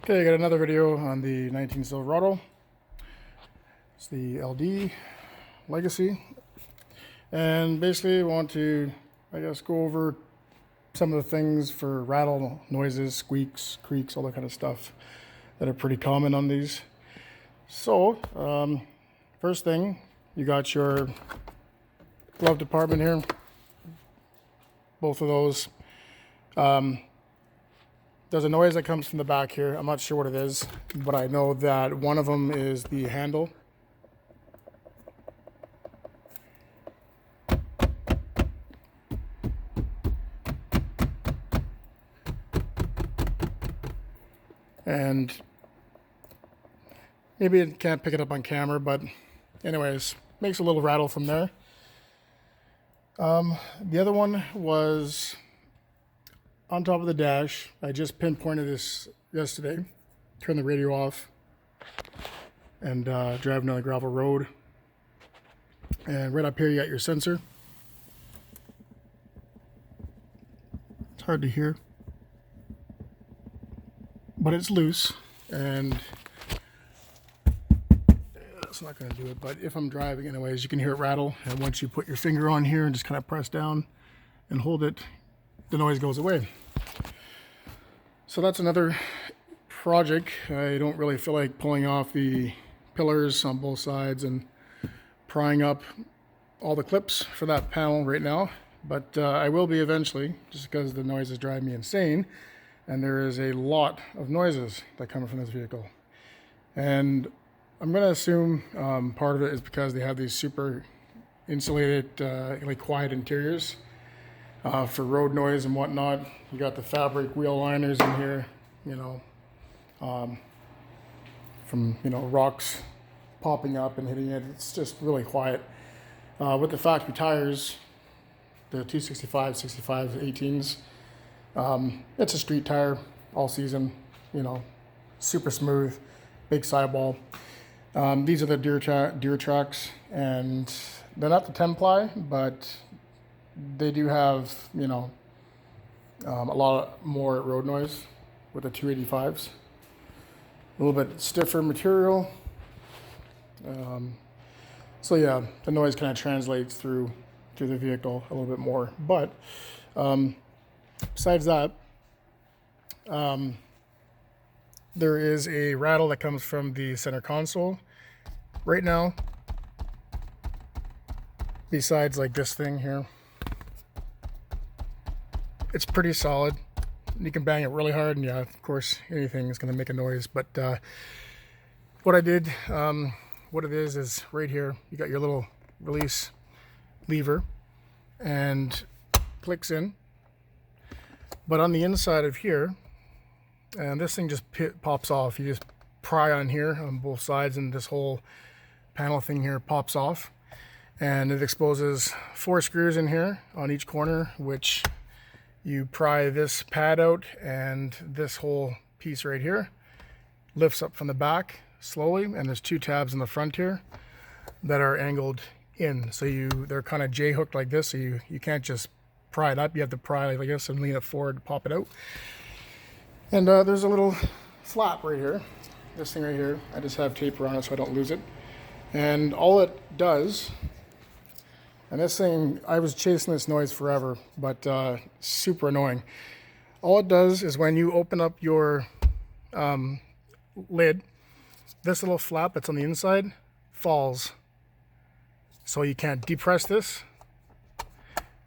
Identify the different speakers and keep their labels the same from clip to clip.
Speaker 1: Okay, I got another video on the 19 Silverado. It's the LD Legacy. And basically I want to, go over some of the things for rattle noises, squeaks, creaks, all that kind of stuff that are pretty common on these. So, first thing, you got your glove department here. Both of those. There's a noise that comes from the back here. I'm not sure what it is, but I know that one of them is the handle. And maybe it can't pick it up on camera, but anyways, makes a little rattle from there. The other one was on top of the dash. I just pinpointed this yesterday. Turn the radio off and driving down the gravel road. And right up here you got your sensor. It's hard to hear, but it's loose, and that's not going to do it. But if I'm driving anyways, you can hear it rattle, and once you put your finger on here and just kind of press down and hold it, the noise goes away. So that's another project. I don't really feel like pulling off the pillars on both sides and prying up all the clips for that panel right now, but I will be eventually, just because the noises drive me insane, and there is a lot of noises that come from this vehicle. And I'm going to assume part of it is because they have these super insulated, really quiet interiors. For road noise and whatnot. You got the fabric wheel liners in here, from rocks popping up and hitting it. It's just really quiet. With the factory tires, the 265, 65, 18s, it's a street tire all season, super smooth, big sidewall. These are the Deer tracks, and they're not the 10 ply, but they do have, a lot more road noise with the 285s. A little bit stiffer material. So yeah, the noise kind of translates through the vehicle a little bit more. But besides that, there is a rattle that comes from the center console. Right now, besides like this thing here, it's pretty solid. You can bang it really hard, and yeah, of course, anything is going to make a noise. But what I did, what it is right here, you got your little release lever, and clicks in. But on the inside of here, and this thing just pops off. You just pry on here on both sides, and this whole panel thing here pops off. And it exposes 4 screws in here on each corner, which you pry this pad out, and this whole piece right here lifts up from the back slowly, and there's 2 tabs in the front here that are angled in. So they're kind of J-hooked like this, so you can't just pry it up. You have to pry like this and lean it forward to pop it out. And there's a little flap right here. This thing right here, I just have tape around it so I don't lose it. And all it does, and this thing, I was chasing this noise forever, but super annoying. All it does is when you open up your lid, this little flap that's on the inside falls. So you can't depress this.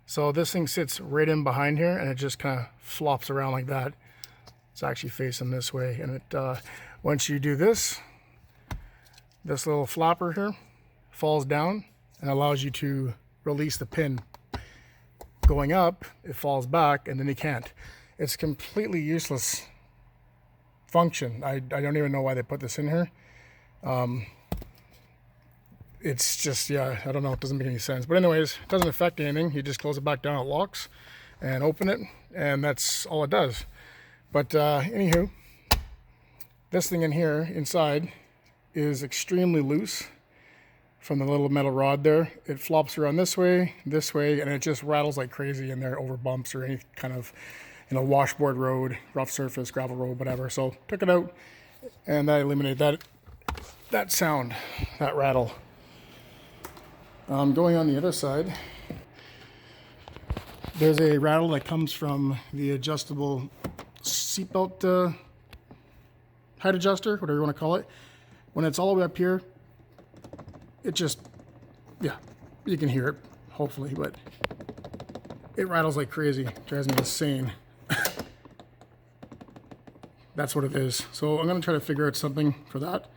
Speaker 1: So this thing sits right in behind here, and it just kind of flops around like that. It's actually facing this way. And it once you do this little flapper here falls down and allows you to release the pin. Going up, it falls back, and then you can't. It's completely useless function. I don't even know why they put this in here. It's just, yeah, I don't know, it doesn't make any sense. But anyways, it doesn't affect anything. You just close it back down, it locks, and open it, and that's all it does. But anywho, this thing in here inside is extremely loose. From the little metal rod there, it flops around this way, and it just rattles like crazy in there over bumps or any kind of washboard road, rough surface, gravel road, whatever. So took it out, and that eliminated that sound, that rattle. Going on the other side, there's a rattle that comes from the adjustable seatbelt height adjuster, whatever you want to call it. When it's all the way up here, it just, yeah, you can hear it, hopefully, but it rattles like crazy. It drives me insane. That's what it is. So I'm going to try to figure out something for that.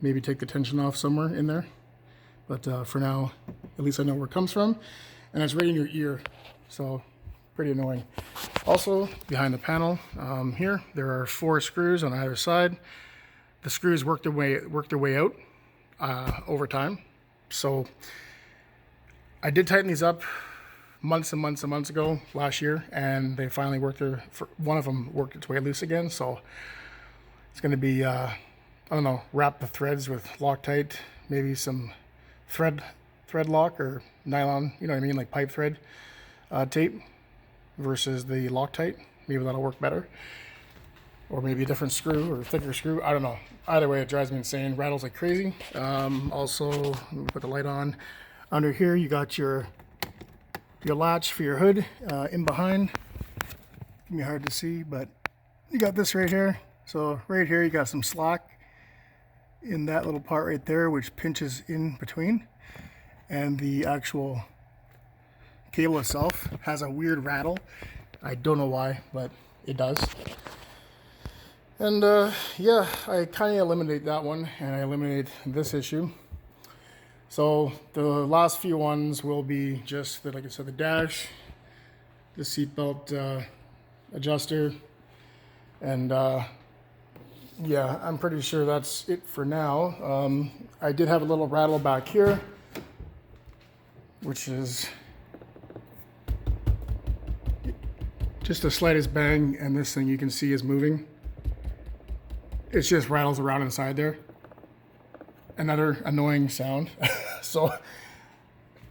Speaker 1: Maybe take the tension off somewhere in there. But for now, at least I know where it comes from. And it's right in your ear, so pretty annoying. Also, behind the panel here, there are 4 screws on either side. The screws work their way out over time. So I did tighten these up months and months and months ago last year, and they finally one of them worked its way loose again. So it's going to be I don't know, wrap the threads with Loctite, maybe some thread lock or nylon, you know what I mean, like pipe thread tape versus the Loctite. Maybe that'll work better, or maybe a different screw or a thicker screw. I don't know. Either way, it drives me insane. Rattles like crazy. Also, let me put the light on. Under here, you got your latch for your hood. In behind, it can be hard to see, but you got this right here. So right here, you got some slack in that little part right there, which pinches in between. And the actual cable itself has a weird rattle. I don't know why, but it does. And yeah, I kind of eliminate that one, and I eliminate this issue. So the last few ones will be just, like I said, the dash, the seatbelt adjuster, and yeah, I'm pretty sure that's it for now. I did have a little rattle back here, which is just the slightest bang, and this thing you can see is moving. It just rattles around inside there. Another annoying sound. So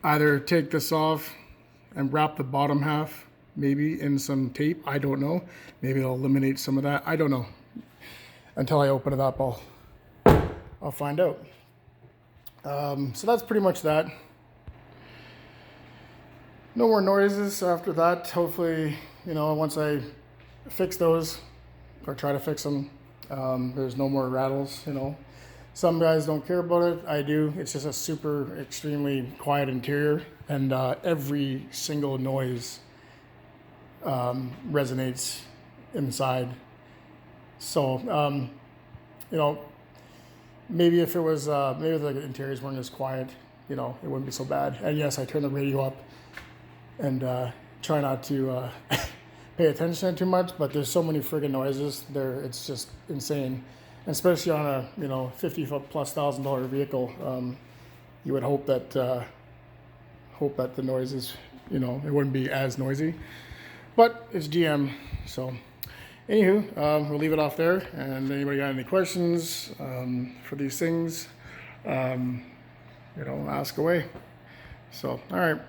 Speaker 1: either take this off and wrap the bottom half maybe in some tape. I don't know. Maybe it'll eliminate some of that. I don't know. Until I open it up, I'll find out. So that's pretty much that. No more noises after that. Hopefully, once I fix those or try to fix them, there's no more rattles. Some guys don't care about it. I do. It's just a super extremely quiet interior, and every single noise resonates inside. So maybe if it was maybe the interiors weren't as quiet, it wouldn't be so bad. And yes, I turn the radio up and try not to pay attention too much, but there's so many friggin' noises there. It's just insane. And especially on a $50,000+ vehicle, you would hope that the noises, it wouldn't be as noisy. But it's GM, so anywho, we'll leave it off there. And anybody got any questions for these things, ask away. So all right.